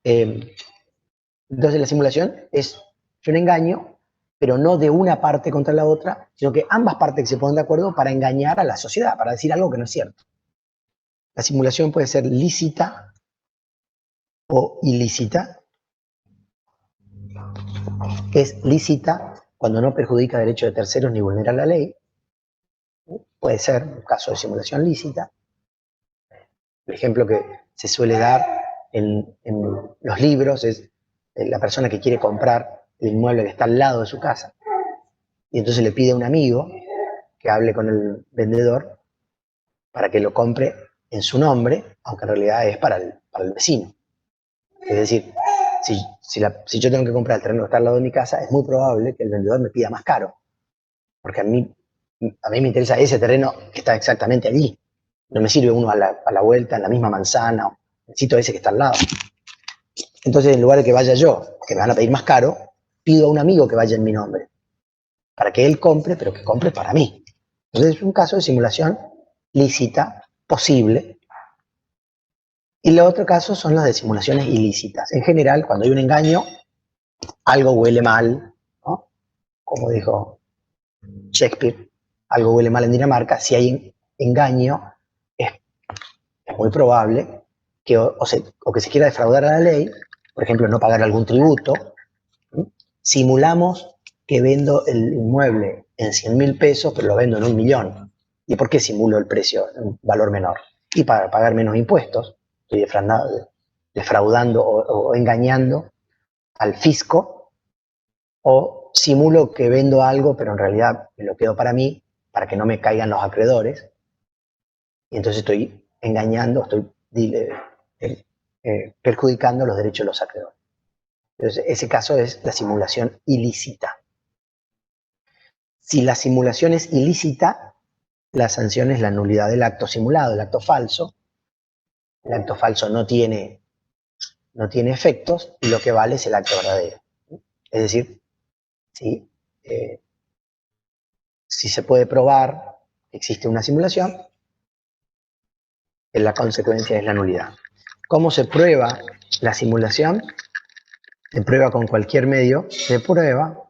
Speaker 1: Entonces la simulación es un engaño, pero no de una parte contra la otra, sino que ambas partes se ponen de acuerdo para engañar a la sociedad, para decir algo que no es cierto. La simulación puede ser lícita o ilícita. Es lícita cuando no perjudica derechos de terceros ni vulnera la ley. Puede ser un caso de simulación lícita. El ejemplo que se suele dar en los libros es la persona que quiere comprar el inmueble que está al lado de su casa y entonces le pide a un amigo que hable con el vendedor para que lo compre en su nombre, aunque en realidad es para el vecino. Es decir, si yo tengo que comprar el terreno que está al lado de mi casa, es muy probable que el vendedor me pida más caro, porque a mí me interesa ese terreno que está exactamente allí. No me sirve uno a la vuelta, en la misma manzana, necesito ese que está al lado. Entonces, en lugar de que vaya yo, que me van a pedir más caro, pido a un amigo que vaya en mi nombre, para que él compre, pero que compre para mí. Entonces, es un caso de simulación lícita, posible. Y el otro caso son las de simulaciones ilícitas. En general, cuando hay un engaño, algo huele mal, ¿no? Como dijo Shakespeare, algo huele mal en Dinamarca. Si hay engaño, es muy probable que o que se quiera defraudar a la ley, por ejemplo, no pagar algún tributo. Simulamos que vendo el inmueble en 100.000 pesos, pero lo vendo en 1.000.000. ¿Y por qué simulo el precio en un valor menor? Y para pagar menos impuestos. Estoy defraudando o engañando al fisco, o simulo que vendo algo, pero en realidad me lo quedo para mí, para que no me caigan los acreedores, y entonces estoy engañando, estoy perjudicando los derechos de los acreedores. Entonces, ese caso es la simulación ilícita. Si la simulación es ilícita, la sanción es la nulidad del acto simulado, el acto falso. El acto falso no tiene efectos y lo que vale es el acto verdadero. Es decir, si se puede probar que existe una simulación, la consecuencia es la nulidad. ¿Cómo se prueba la simulación? Se prueba con cualquier medio de prueba,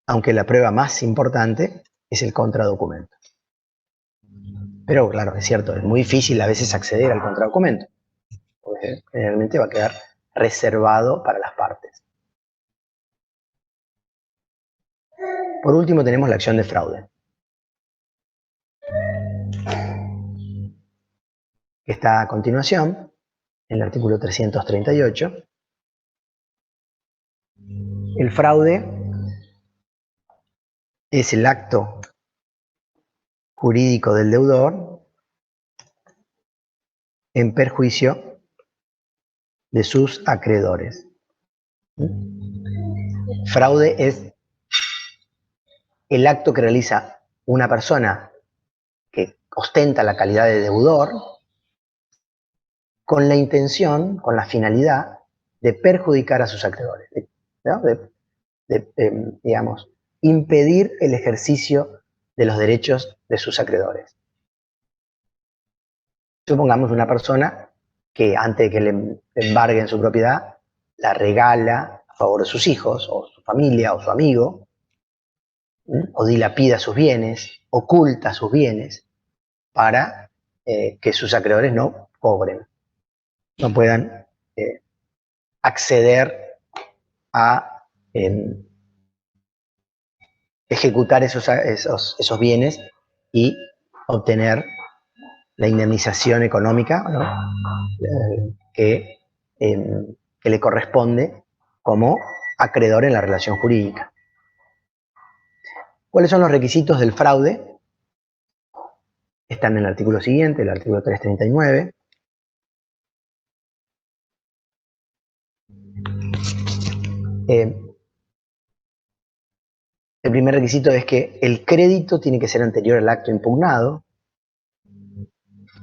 Speaker 1: aunque la prueba más importante es el contradocumento. Pero claro, es cierto, es muy difícil a veces acceder al contradocumento, porque generalmente va a quedar reservado para las partes. Por último tenemos la acción de fraude, que está a continuación, en el artículo 338. El fraude es el acto jurídico del deudor en perjuicio de sus acreedores. Fraude es el acto que realiza una persona que ostenta la calidad de deudor con la intención, con la finalidad de perjudicar a sus acreedores, ¿no? Digamos, impedir el ejercicio de los derechos de sus acreedores. Supongamos una persona que antes de que le embarguen su propiedad, la regala a favor de sus hijos, o su familia, o su amigo, o dilapida sus bienes, oculta sus bienes, para que sus acreedores no cobren, no puedan acceder a ejecutar esos bienes y obtener la indemnización económica, ¿no? que le corresponde como acreedor en la relación jurídica. ¿Cuáles son los requisitos del fraude? Están en el artículo siguiente, el artículo 339. El primer requisito es que el crédito tiene que ser anterior al acto impugnado.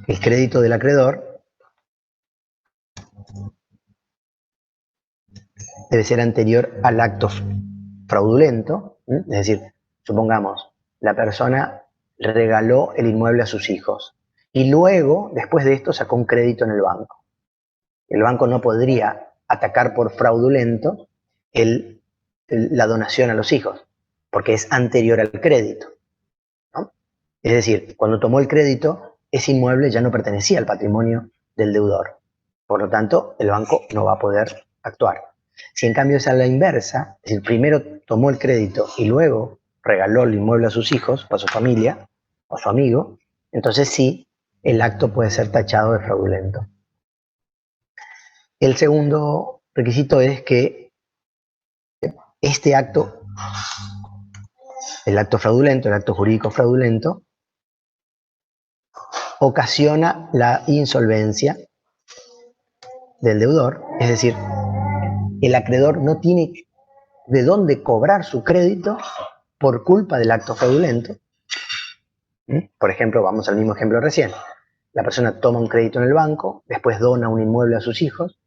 Speaker 1: El crédito del acreedor debe ser anterior al acto fraudulento, es decir, supongamos, la persona regaló el inmueble a sus hijos y luego, después de esto, sacó un crédito en el banco. El banco no podría atacar por fraudulento la donación a los hijos, porque es anterior al crédito, ¿no? Es decir, cuando tomó el crédito, ese inmueble ya no pertenecía al patrimonio del deudor. Por lo tanto, el banco no va a poder actuar. Si en cambio es a la inversa, es decir, primero tomó el crédito y luego regaló el inmueble a sus hijos, o a su familia, o a su amigo, entonces sí, el acto puede ser tachado de fraudulento. El segundo requisito es que este acto, el acto fraudulento, el acto jurídico fraudulento, ocasiona la insolvencia del deudor, es decir, el acreedor no tiene de dónde cobrar su crédito por culpa del acto fraudulento. Por ejemplo, vamos al mismo ejemplo recién. La persona toma un crédito en el banco, después dona un inmueble a sus hijos,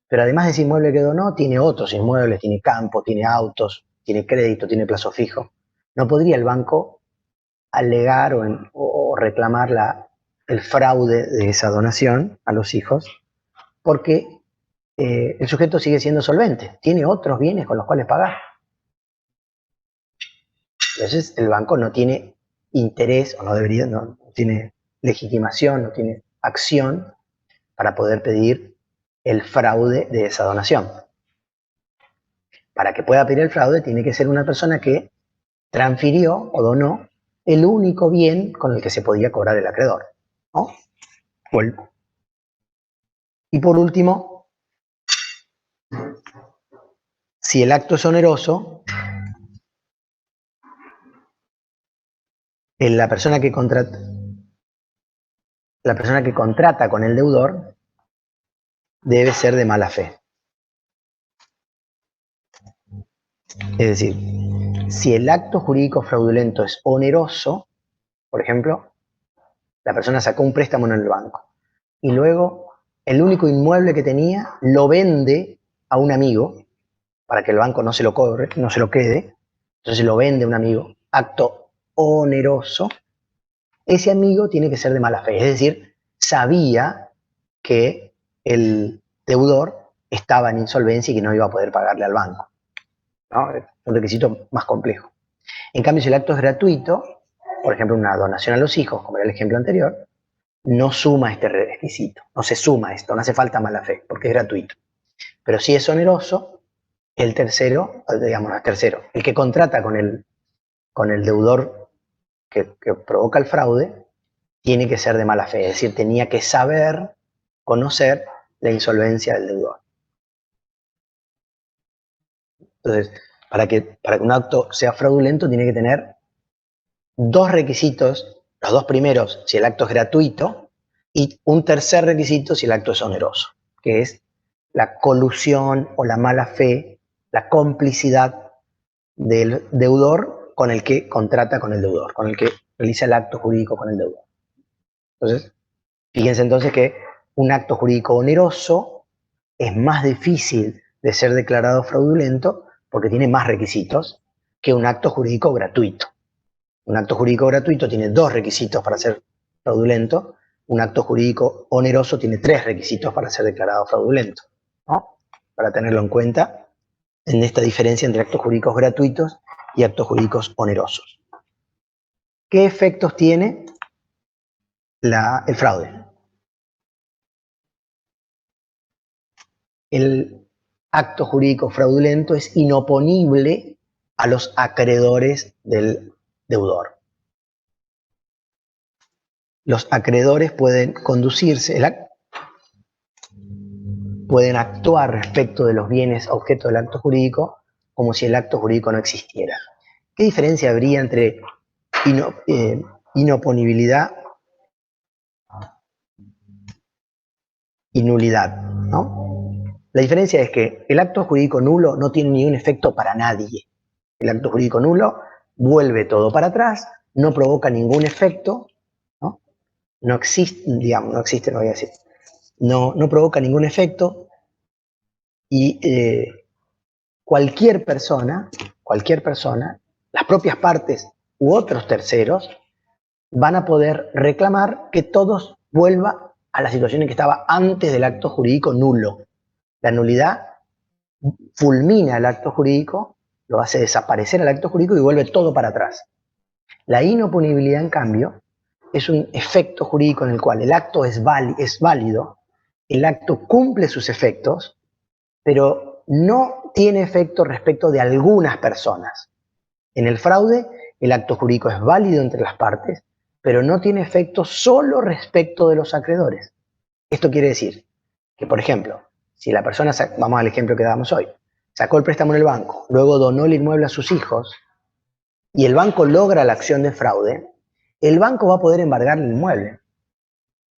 Speaker 1: pero además de ese inmueble que donó, tiene otros inmuebles, tiene campo, tiene autos, tiene crédito, tiene plazo fijo. No podría el banco alegar o reclamar el fraude de esa donación a los hijos, porque el sujeto sigue siendo solvente, tiene otros bienes con los cuales pagar. Entonces el banco no tiene interés, o no debería, no tiene legitimación, no tiene acción para poder pedir el fraude de esa donación. Para que pueda pedir el fraude tiene que ser una persona que transfirió o donó el único bien con el que se podía cobrar el acreedor, ¿no? Y por último, si el acto es oneroso, la persona que contrata con el deudor debe ser de mala fe. Es decir, si el acto jurídico fraudulento es oneroso, por ejemplo, la persona sacó un préstamo en el banco y luego el único inmueble que tenía lo vende a un amigo para que el banco no se lo cobre, no se lo quede, entonces lo vende a un amigo, acto oneroso, ese amigo tiene que ser de mala fe, es decir, sabía que el deudor estaba en insolvencia y que no iba a poder pagarle al banco, ¿no? Es un requisito más complejo. En cambio, si el acto es gratuito, por ejemplo, una donación a los hijos, como era el ejemplo anterior, no suma este requisito, no se suma esto, no hace falta mala fe, porque es gratuito. Pero si es oneroso, el tercero, digamos, el tercero, el que contrata con el deudor que provoca el fraude, tiene que ser de mala fe, es decir, tenía que saber, conocer la insolvencia del deudor. Entonces, para que un acto sea fraudulento, tiene que tener dos requisitos, los dos primeros si el acto es gratuito, y un tercer requisito si el acto es oneroso, que es la colusión o la mala fe, la complicidad del deudor con el que contrata con el deudor, con el que realiza el acto jurídico con el deudor. Entonces, fíjense entonces que un acto jurídico oneroso es más difícil de ser declarado fraudulento porque tiene más requisitos que un acto jurídico gratuito. Un acto jurídico gratuito tiene dos requisitos para ser fraudulento, un acto jurídico oneroso tiene tres requisitos para ser declarado fraudulento, ¿no? Para tenerlo en cuenta en esta diferencia entre actos jurídicos gratuitos y actos jurídicos onerosos. ¿Qué efectos tiene el fraude? El acto jurídico fraudulento es inoponible a los acreedores del deudor. Los acreedores pueden pueden actuar respecto de los bienes objeto del acto jurídico como si el acto jurídico no existiera. ¿Qué diferencia habría entre inoponibilidad y nulidad, ¿no? La diferencia es que el acto jurídico nulo no tiene ningún efecto para nadie. El acto jurídico nulo vuelve todo para atrás, no provoca ningún efecto, ¿no? No existe, digamos, no existe, no voy a decir, no provoca ningún efecto y cualquier persona cualquier persona, las propias partes u otros terceros, van a poder reclamar que todo vuelva a la situación en que estaba antes del acto jurídico nulo. La nulidad fulmina el acto jurídico, lo hace desaparecer el acto jurídico y vuelve todo para atrás. La inoponibilidad, en cambio, es un efecto jurídico en el cual el acto es válido, el acto cumple sus efectos, pero no tiene efecto respecto de algunas personas. En el fraude, el acto jurídico es válido entre las partes, pero no tiene efecto solo respecto de los acreedores. Esto quiere decir que, por ejemplo, si la persona, vamos al ejemplo que dábamos hoy, sacó el préstamo en el banco, luego donó el inmueble a sus hijos y el banco logra la acción de fraude, el banco va a poder embargar el inmueble.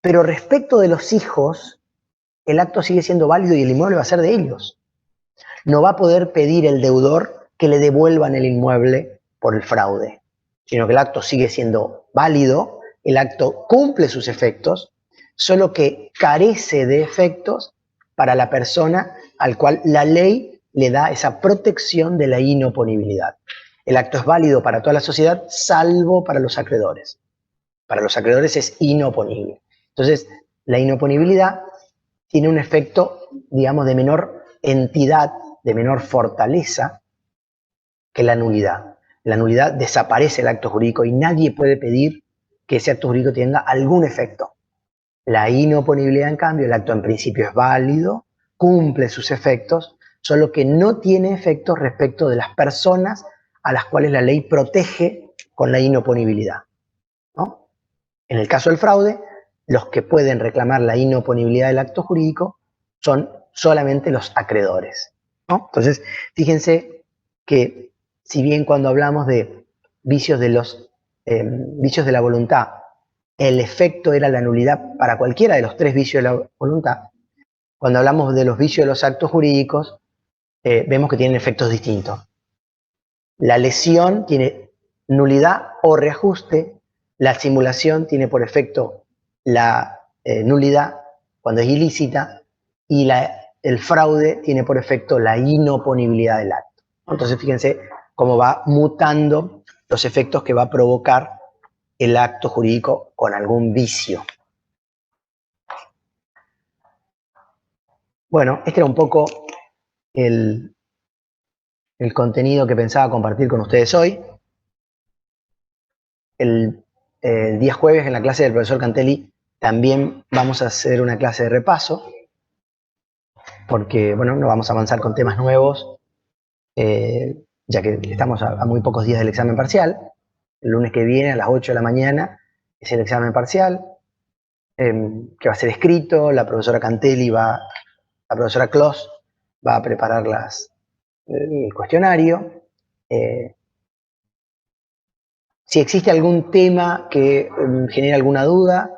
Speaker 1: Pero respecto de los hijos, el acto sigue siendo válido y el inmueble va a ser de ellos. No va a poder pedir el deudor que le devuelvan el inmueble por el fraude, sino que el acto sigue siendo válido, el acto cumple sus efectos, solo que carece de efectos para la persona al cual la ley le da esa protección de la inoponibilidad. El acto es válido para toda la sociedad, salvo para los acreedores. Para los acreedores es inoponible. Entonces, la inoponibilidad tiene un efecto, digamos, de menor entidad, de menor fortaleza que la nulidad. La nulidad desaparece el acto jurídico y nadie puede pedir que ese acto jurídico tenga algún efecto. La inoponibilidad, en cambio, el acto en principio es válido, cumple sus efectos, solo que no tiene efectos respecto de las personas a las cuales la ley protege con la inoponibilidad, ¿no? En el caso del fraude, los que pueden reclamar la inoponibilidad del acto jurídico son solamente los acreedores, ¿no? Entonces, fíjense que si bien cuando hablamos de vicios de la voluntad, el efecto era la nulidad para cualquiera de los tres vicios de la voluntad, cuando hablamos de los vicios de los actos jurídicos, vemos que tienen efectos distintos. La lesión tiene nulidad o reajuste, la simulación tiene por efecto la nulidad cuando es ilícita y el fraude tiene por efecto la inoponibilidad del acto. Entonces fíjense cómo va mutando los efectos que va a provocar el acto jurídico con algún vicio. Bueno, este era un poco el contenido que pensaba compartir con ustedes hoy. El día jueves, en la clase del profesor Cantelli, también vamos a hacer una clase de repaso, porque, bueno, no vamos a avanzar con temas nuevos, ya que estamos a muy pocos días del examen parcial. El lunes que viene, a las 8 de la mañana, es el examen parcial, que va a ser escrito. La profesora Kloss va a preparar el cuestionario. Si existe algún tema que genere alguna duda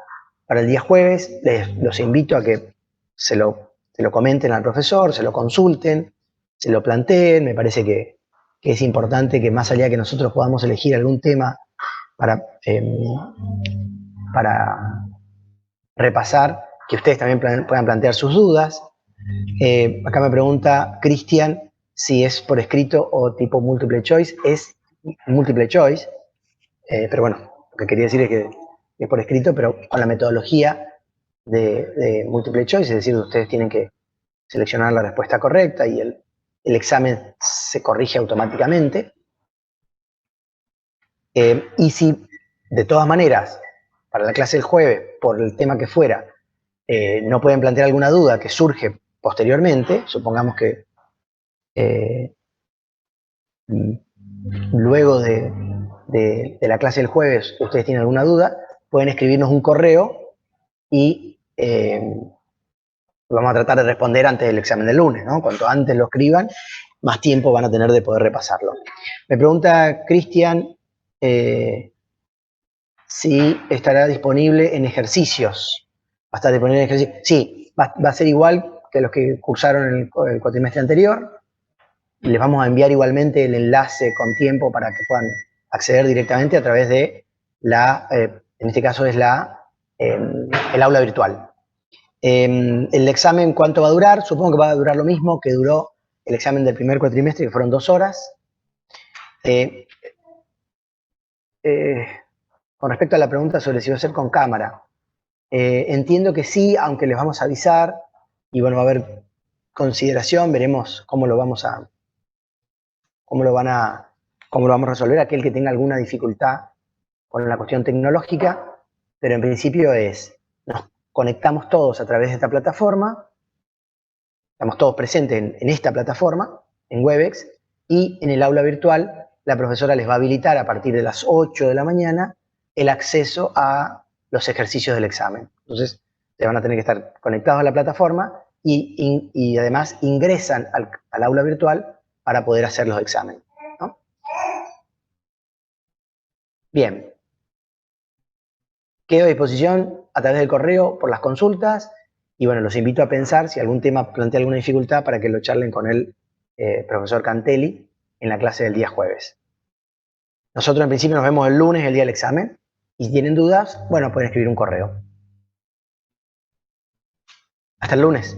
Speaker 1: para el día jueves, los invito a que se lo comenten al profesor, se lo consulten, se lo planteen. Me parece que es importante que, más allá de que nosotros podamos elegir algún tema para repasar, que ustedes también puedan plantear sus dudas. Acá me pregunta Cristian si es por escrito o tipo multiple choice. Es multiple choice, pero bueno, lo que quería decir es que es por escrito, pero con la metodología de multiple choice, es decir, ustedes tienen que seleccionar la respuesta correcta y el examen se corrige automáticamente. Y si de todas maneras, para la clase del jueves, por el tema que fuera, no pueden plantear alguna duda que surge posteriormente, supongamos que luego de la clase del jueves ustedes tienen alguna duda, pueden escribirnos un correo y vamos a tratar de responder antes del examen del lunes, ¿no? Cuanto antes lo escriban, más tiempo van a tener de poder repasarlo. Me pregunta Cristian si estará disponible en ejercicios. ¿Va a estar disponible en ejercicios? Sí, va a ser igual que los que cursaron el cuatrimestre anterior. Les vamos a enviar igualmente el enlace con tiempo para que puedan acceder directamente a través de en este caso es el aula virtual. El examen, ¿cuánto va a durar? Supongo que va a durar lo mismo que duró el examen del primer cuatrimestre, que fueron 2 horas. Eh, con respecto a la pregunta sobre si va a ser con cámara, entiendo que sí, aunque les vamos a avisar y bueno, va a haber consideración, veremos cómo lo vamos a, cómo lo van a, cómo lo vamos a resolver aquel que tenga alguna dificultad con la cuestión tecnológica, pero en principio nos conectamos todos a través de esta plataforma, estamos todos presentes en esta plataforma, en Webex, y en el aula virtual la profesora les va a habilitar a partir de las 8 de la mañana el acceso a los ejercicios del examen. Entonces, se van a tener que estar conectados a la plataforma y además ingresan al aula virtual para poder hacer los exámenes, ¿no? Bien, quedo a disposición a través del correo por las consultas y bueno, los invito a pensar si algún tema plantea alguna dificultad para que lo charlen con el profesor Cantelli en la clase del día jueves. Nosotros en principio nos vemos el lunes, el día del examen, y si tienen dudas, bueno, pueden escribir un correo. Hasta el lunes.